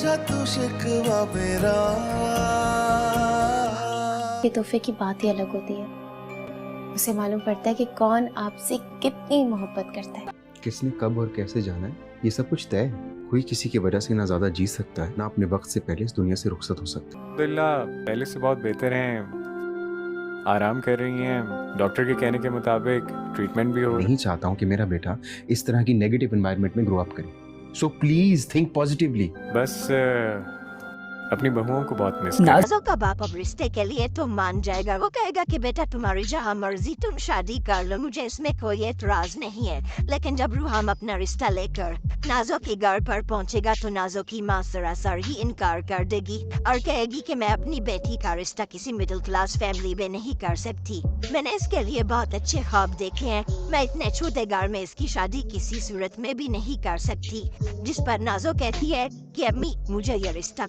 समझा तू शिकवा मेरा। ये तोहफे की बात ही अलग होती है। उसे मालूम पड़ता है कि कौन आपसे कितनी मोहब्बत करता है। किसने कब और कैसे जाना है ये सब कुछ तय है। कोई किसी की वजह से ना ज्यादा जी सकता है ना अपने वक्त से पहले इस दुनिया से रुखसत हो सकता है। अल्हम्दुलिल्लाह पहले से बहुत बेहतर हैं, आराम कर रही हैं, डॉक्टर के कहने के मुताबिक ट्रीटमेंट भी हो रहा नहीं चाहता हूँ कि मेरा बेटा इस तरह की नेगेटिव एनवायरनमेंट में ग्रो अप करे। So please think positively. है। बस अपनी बहुओं को बहुत मिस कर। नाज़ो का बाप अब रिश्ते के लिए तो मान जाएगा। वो कहेगा कि बेटा तुम्हारी जहाँ मर्जी तुम शादी कर लो, मुझे इसमें कोई एतराज नहीं है। लेकिन जब रूहाम अपना रिश्ता लेकर नाज़ो के घर पर पहुँचेगा तो नाज़ो की माँ सरासर ही इनकार कर देगी और कहेगी कि मैं अपनी बेटी का रिश्ता किसी मिडिल क्लास फैमिली में नहीं कर सकती। मैंने इसके लिए बहुत अच्छे ख्वाब देखे हैं। मैं इतने छोटे घर में इसकी शादी किसी सूरत में भी नहीं कर सकती। जिस पर नाज़ो कहती है कि अम्मी मुझे ये रिश्ता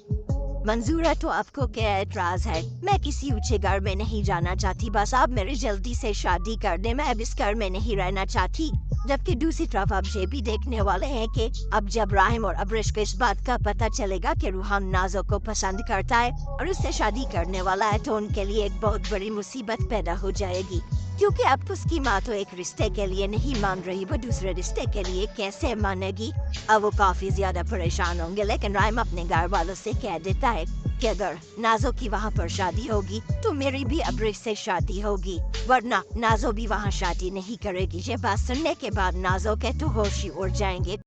मंजूर है तो आपको क्या एतराज है। मैं किसी ऊंचे घर में नहीं जाना चाहती, बस आप मेरी जल्दी से शादी कर दे। मैं अब इस घर में नहीं रहना चाहती। जबकि दूसरी तरफ अब ये भी देखने वाले हैं कि अब जब राहिम और अब्रिश को इस बात का पता चलेगा कि रूहान नाज़ो को पसंद करता है और उससे शादी करने वाला है तो उनके लिए एक बहुत बड़ी मुसीबत पैदा हो जाएगी। क्योंकि अब उसकी माँ तो एक रिश्ते के लिए नहीं मान रही, वो दूसरे रिश्ते के लिए कैसे मानेगी। अब वो काफी ज्यादा परेशान होंगे। लेकिन राहिम अपने घर वालों से कह देता है कि अगर नाज़ो की वहाँ पर शादी होगी तो मेरी भी अब्रिश से शादी होगी, वरना नाज़ो भी वहाँ शादी नहीं करेगी। ये बात सुनने के बाद नाज़ो के तो होश ही उड़ जाएंगे।